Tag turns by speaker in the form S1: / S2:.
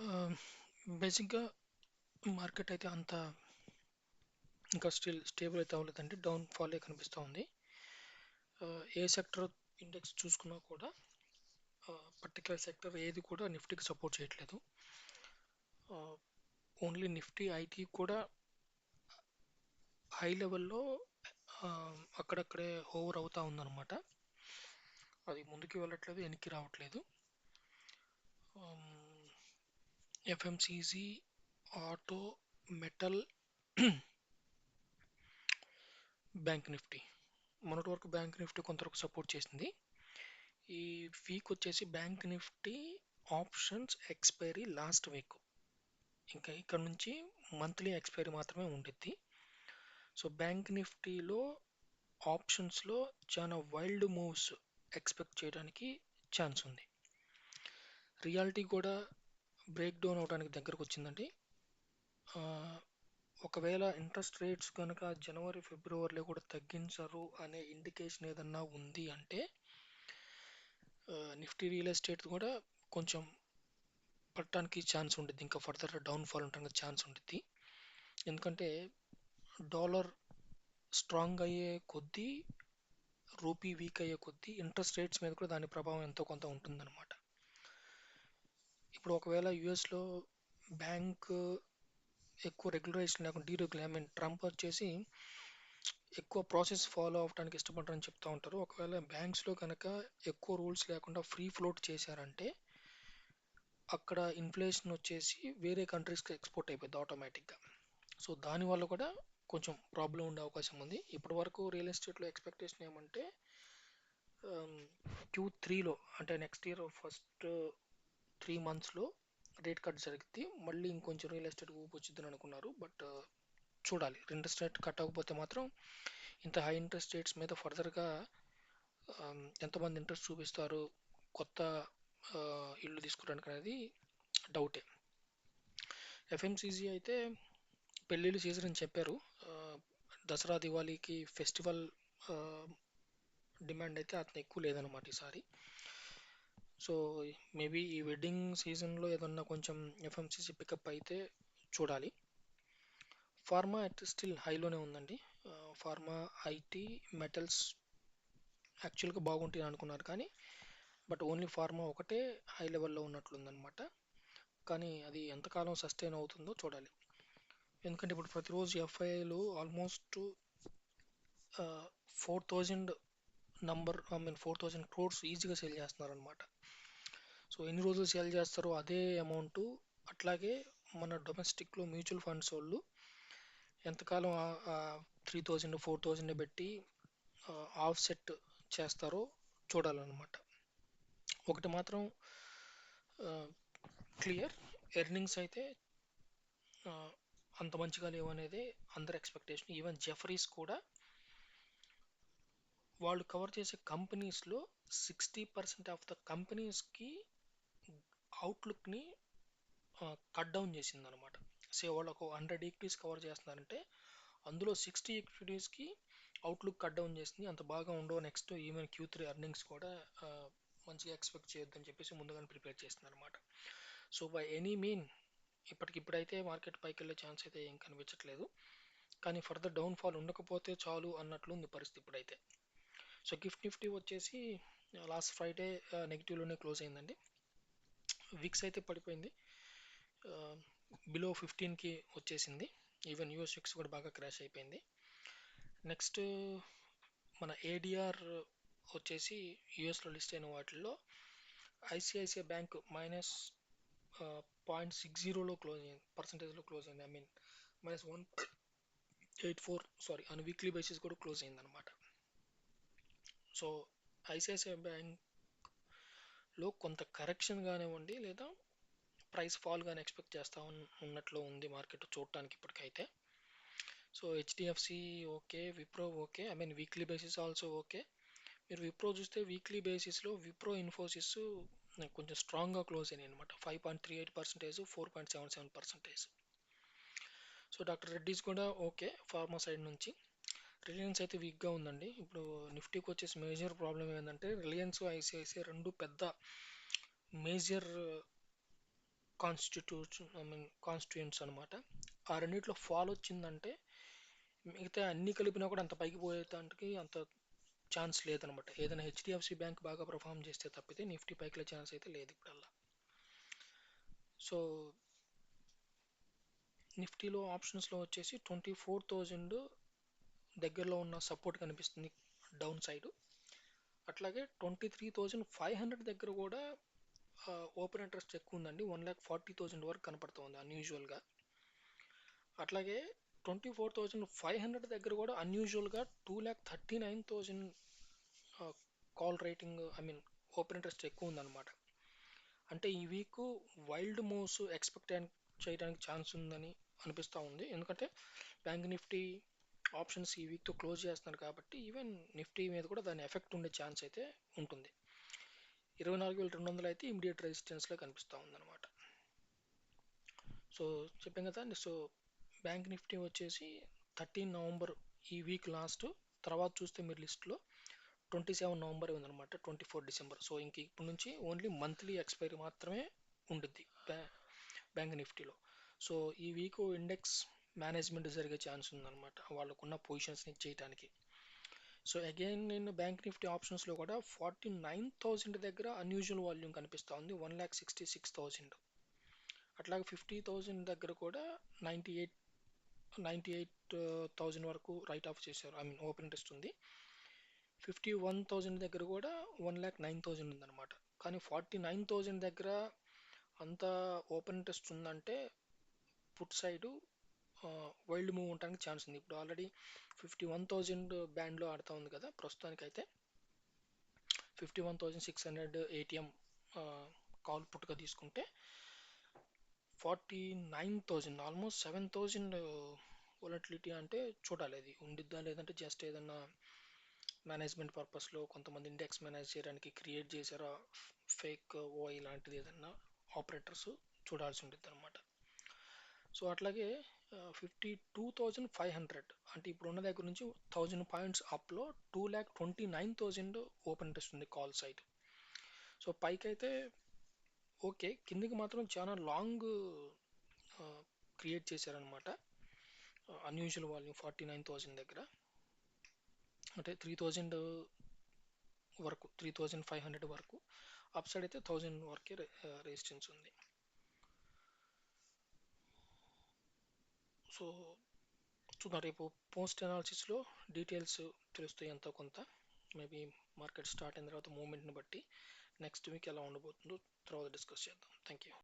S1: ఆహ్, బేసిక్‌గా మార్కెట్ అయితే అంత ఇంకా స్టేబుల్ అయితే అవ్వలేదండి. డౌన్ ఫాలే కనిపిస్తా ఉంది. ఏ సెక్టర్ ఇండెక్స్ చూసుకున్నా కూడా పర్టిక్యులర్ సెక్టర్ ఏది కూడా నిఫ్టీకి సపోర్ట్ చేయట్లేదు. ఆహ్, ఓన్లీ నిఫ్టీ, ఐటీ కూడా హై లెవెల్‌లో అక్కడక్కడే హోవర్ అవుతా ఉందన్నమాట. అది ముందుకి వెళ్ళట్లేదు, వెనక్కి రావట్లేదు. ఆహ్, FMCG, auto, metal, bank Nifty. మొన్నటి వరకు బ్యాంక్ నిఫ్టీ కొంతవరకు సపోర్ట్ చేసింది. ఈ వీక్ వచ్చేసి bank Nifty options expiry last week. ఇంకా ఇక్కడ నుంచి మంత్లీ ఎక్స్పైరీ మాత్రమే ఉండిద్ది. సో బ్యాంక్ నిఫ్టీలో ఆప్షన్స్లో చాలా వైల్డ్ మూవ్స్ ఎక్స్పెక్ట్ చేయడానికి ఛాన్స్ ఉంది. రియాలిటీ కూడా బ్రేక్ డౌన్ అవడానికి దగ్గరకు వచ్చిందండి. ఆ, ఒకవేళ ఇంట్రెస్ట్ రేట్స్ కనుక జనవరి ఫిబ్రవరిలో కూడా తగ్గించరు అనే ఇండికేషన్ ఏదన్నా ఉంది అంటే నిఫ్టీ రియల్ ఎస్టేట్ కూడా కొంచెం పడటానికి ఛాన్స్ ఉంటుంది. ఇంకా ఫర్దర్ డౌన్ ఫాల్ ఉండడానికి ఛాన్స్ ఉంటుంది. ఎందుకంటే డాలర్ స్ట్రాంగ్ అయ్యే కొద్దీ, రూపీ వీక్ అయ్యే కొద్దీ ఇంట్రెస్ట్ రేట్స్ మీద కూడా దాని ప్రభావం ఎంతో కొంత ఉంటుందన్నమాట. ఇప్పుడు ఒకవేళ యుఎస్లో బ్యాంక్ ఎక్కువ రెగ్యులరేషన్ లేకుండా డీరెగ్యులర్, ఐ మీన్ ట్రంప్ వచ్చేసి ఎక్కువ ప్రాసెస్ ఫాలో అవడానికి ఇష్టపడరని చెప్తా ఉంటారు. ఒకవేళ బ్యాంక్స్లో కనుక ఎక్కువ రూల్స్ లేకుండా ఫ్రీ ఫ్లోట్ చేశారంటే అక్కడ ఇన్ఫ్లేషన్ వచ్చేసి వేరే కంట్రీస్కి ఎక్స్పోర్ట్ అయిపోద్ది ఆటోమేటిక్గా. సో దానివల్ల కూడా కొంచెం ప్రాబ్లం ఉండే అవకాశం ఉంది. ఇప్పటి వరకు రియల్ ఎస్టేట్లో ఎక్స్పెక్టేషన్ ఏమంటే Q3లో అంటే నెక్స్ట్ ఇయర్ ఫస్ట్ 3 మంత్స్లో రేట్ కట్ జరిగింది. మళ్ళీ ఇంకొంచెం రియల్ ఎస్టేట్ ఊపు వచ్చిందని అనుకున్నారు. బట్ చూడాలి, ఇంట్రెస్ట్ రేట్ కట్ అవ్వకపోతే మాత్రం ఇంత హై ఇంట్రెస్ట్ రేట్స్ మీద ఫర్దర్గా ఎంతమంది ఇంట్రెస్ట్ చూపిస్తారు కొత్త ఇల్లు తీసుకోవడానికి అనేది డౌటే. ఎఫ్ఎంసీజీ అయితే పెళ్ళిళ్ళు సీజన్ అని చెప్పారు. దసరా దివాళీకి ఫెస్టివల్ డిమాండ్ అయితే అతను ఎక్కువ లేదనమాట ఈసారి. సో మేబీ ఈ వెడ్డింగ్ సీజన్లో ఏదన్నా కొంచెం ఎఫ్ఎంసీజీ పికప్ అయితే చూడాలి. ఫార్మా అయితే స్టిల్ హైలోనే ఉందండి. ఫార్మా, ఐటీ, మెటల్స్ యాక్చువల్గా బాగుంటాయి అనుకున్నారు కానీ బట్ ఓన్లీ ఫార్మా ఒకటే హై లెవెల్లో ఉన్నట్లుందనమాట. కానీ అది ఎంతకాలం సస్టైన్ అవుతుందో చూడాలి. ఎందుకంటే ఇప్పుడు ప్రతిరోజు ఎఫ్ఐఐలు almost 4000 number, I mean 4000 crores ఈజీగా సేల్ చేస్తున్నారు అనమాట. సో ఎన్ని రోజులు సేల్ చేస్తారో అదే అమౌంట్ అట్లాగే మన డొమెస్టిక్లో మ్యూచువల్ ఫండ్స్ వాళ్ళు ఎంతకాలం 3000 4000 పెట్టి ఆఫ్ సెట్ చేస్తారో చూడాలన్నమాట. ఒకటి మాత్రం క్లియర్, ఎర్నింగ్స్ అయితే ఆ, అంత మంచిగా లేవు అనేది అందరి ఎక్స్పెక్టేషన్. ఈవెన్ జెఫరీస్ కూడా వాళ్ళు కవర్ చేసే కంపెనీస్లో 60% ఆఫ్ ద కంపెనీస్కి అవుట్లుక్ని కట్ డౌన్ చేసింది అనమాట. వాళ్ళు ఒక 100 ఈక్విటీస్ కవర్ చేస్తున్నారంటే అందులో 60 ఈక్విటీస్కి అవుట్లుక్ కట్ డౌన్ చేసింది. అంత బాగా ఉండవు నెక్స్ట్ ఈవెన్ Q3 ఎర్నింగ్స్ కూడా ఆ, మంచిగా ఎక్స్పెక్ట్ చేయొద్దని చెప్పేసి ముందుగానే ప్రిపేర్ చేస్తుంది అనమాట. సో బై ఎనీ మీన్ ఇప్పటికిప్పుడైతే మార్కెట్ పైకి వెళ్ళే ఛాన్స్ అయితే ఏం కనిపించట్లేదు. కానీ ఫర్దర్ డౌన్ ఫాల్ ఉండకపోతే చాలు అన్నట్లు ఉంది పరిస్థితి ఇప్పుడైతే. సో గిఫ్ట్ నిఫ్టీ వచ్చేసి లాస్ట్ ఫ్రైడే నెగిటివ్లోనే క్లోజ్ అయిందండి. విక్స్ అయితే పడిపోయింది, బిలో 15కి వచ్చేసింది. ఈవెన్ యూఎస్ విక్స్ కూడా బాగా క్రాష్ అయిపోయింది. నెక్స్ట్ మన ఏడిఆర్ వచ్చేసి యూఎస్లో లిస్ట్ అయిన వాటిల్లో ఐసిఐసిఐ బ్యాంక్ -0.60లో క్లోజ్ అయింది, పర్సంటేజ్లో క్లోజ్ అయింది. I mean -1.84, sorry, on weekly basis కూడా క్లోజ్ అయింది అనమాట. సో ఐసిఐసిఐ బ్యాంక్లో కొంత కరెక్షన్ కానివ్వండి లేదా ప్రైస్ ఫాల్ కానీ ఎక్స్పెక్ట్ చేస్తా ఉన్నట్లు ఉంది మార్కెట్ చూడటానికి ఇప్పటికైతే. So HDFC okay, Wipro okay, I mean weekly basis also okay. మీరు విప్రో చూస్తే వీక్లీ బేసిస్లో విప్రో ఇన్ఫోసిస్ కొంచెం స్ట్రాంగ్గా క్లోజ్ అయినాయి అనమాట. 5.38%, 4.77%. సో డాక్టర్ రెడ్డీస్ కూడా ఓకే ఫార్మా సైడ్ నుంచి. రిలయన్స్ అయితే వీక్గా ఉందండి. ఇప్పుడు నిఫ్టీకి వచ్చేసి మేజర్ ప్రాబ్లం ఏంటంటే రిలయన్స్, ఐసిఐసిఐ రెండు పెద్ద మేజర్ కాన్స్టిట్యూయెంట్స్ అనమాట. ఆ రెండిట్లో ఫాల్ వచ్చిందంటే మిగతా అన్ని కలిపినా కూడా అంత పైకి పోయేదానికి అంత ఛాన్స్ లేదనమాట. ఏదైనా హెచ్డిఎఫ్సి బ్యాంక్ బాగా పర్ఫామ్ చేస్తే తప్పితే నిఫ్టీ పైకి వెళ్ళే ఛాన్స్ అయితే లేదు ఇప్పుడల్లా. సో నిఫ్టీలో ఆప్షన్స్లో వచ్చేసి 24,000 దగ్గరలో ఉన్న సపోర్ట్ కనిపిస్తుంది డౌన్ సైడ్. అట్లాగే 23,500 దగ్గర కూడా ఓపెన్ ఇంట్రెస్ట్ ఎక్కువ ఉందండి. 1,40,000 వరకు కనపడుతుంది అన్యూజువల్గా. అట్లాగే 24,500 దగ్గర కూడా అన్యూజువల్గా 2,39,000 కాల్ రేటింగ్ ఓపెన్ ఇంట్రెస్ట్ ఎక్కువ ఉందన్నమాట. అంటే ఈ వీక్ వైల్డ్ మూవ్స్ ఎక్స్పెక్ట్ చేయడానికి ఛాన్స్ ఉందని అనిపిస్తూ ఉంది. ఎందుకంటే బ్యాంక్ నిఫ్టీ ఆప్షన్స్ ఈ వీక్తో క్లోజ్ చేస్తున్నారు కాబట్టి ఈవెన్ నిఫ్టీ మీద కూడా దాని ఎఫెక్ట్ ఉండే ఛాన్స్ అయితే ఉంటుంది. 24,200 అయితే ఇమీడియట్ రెసిస్టెన్స్లో కనిపిస్తూ ఉందన్నమాట. సో చెప్పాం కదా అండి. సో బ్యాంక్ నిఫ్టీ వచ్చేసి 13 నవంబర్ ఈ వీక్ లాస్ట్, తర్వాత చూస్తే మీరు లిస్ట్లో 27 నవంబర్ ఉందన్నమాట, 24 డిసెంబర్. సో ఇంక ఇప్పటి నుంచి ఓన్లీ మంత్లీ ఎక్స్పైరీ మాత్రమే ఉండుద్ది బ్యాంక్ నిఫ్టీలో. సో ఈ వీక్ ఇండెక్స్ మేనేజ్మెంట్ జరిగే ఛాన్స్ ఉందన్నమాట వాళ్ళకున్న పొజిషన్స్ని చేయడానికి. సో అగైన్ నేను బ్యాంక్ నిఫ్టీ ఆప్షన్స్లో కూడా 49,000 దగ్గర అన్యూజువల్ వాల్యూమ్ కనిపిస్తూ ఉంది, 1,66,000. అట్లాగే 50,000 దగ్గర కూడా 98,000 వరకు రైట్ ఆఫ్ చేశారు, ఓపెన్ ఇంట్రెస్ట్ ఉంది. 51,000 దగ్గర కూడా 1,09,000 ఉందన్నమాట. కానీ 49,000 దగ్గర అంత ఓపెన్ ఇంట్రెస్ట్ ఉందంటే పుట్ సైడు వైల్డ్ మూవ్ ఉండడానికి ఛాన్స్ ఉంది. ఇప్పుడు ఆల్రెడీ 51,000 బ్యాండ్లో ఆడుతూ ఉంది కదా ప్రస్తుతానికైతే. 51,600 ఏటీఎం కాల్ పుట్గా తీసుకుంటే 49,000 ఆల్మోస్ట్ 7,000 వొలటిలిటీ. అంటే చూడాలి అది ఉండిద్దా లేదంటే జస్ట్ ఏదన్నా మేనేజ్మెంట్ పర్పస్లో కొంతమంది ఇండెక్స్ మేనేజ్ చేయడానికి క్రియేట్ చేశారా ఫేక్ ఓఐ లాంటిది ఏదన్నా ఆపరేటర్స్ చూడాల్సి ఉంటుంది అనమాట. సో అట్లాగే 52,500 అంటే ఇప్పుడు ఉన్న దగ్గర నుంచి 1000 పాయింట్స్ అప్లో 2,29,000 ఓపెన్ ఇంట్రెస్ట్ ఉంది కాల్ సైడ్. సో పైకి అయితే ఓకే, కిందికి మాత్రం చాలా లాంగ్ క్రియేట్ చేశారనమాట. అన్యూజువల్ వాల్యూమ్ 49,000 దగ్గర, అంటే 3,000 వరకు, 3,500 వరకు. అప్ సైడ్ అయితే 1,000 వరకే రెసిస్టెన్స్ ఉంది. సో చూద్దాం, రేపు పోస్ట్ అనాలిసిస్లో డీటెయిల్స్ తెలుస్తాయి ఎంతో కొంత. మేబీ మార్కెట్ స్టార్ట్ అయిన తర్వాత మూమెంట్ని బట్టి నెక్స్ట్ వీక్ ఎలా ఉండబోతుందో తర్వాత డిస్కస్ చేద్దాం. Thank you.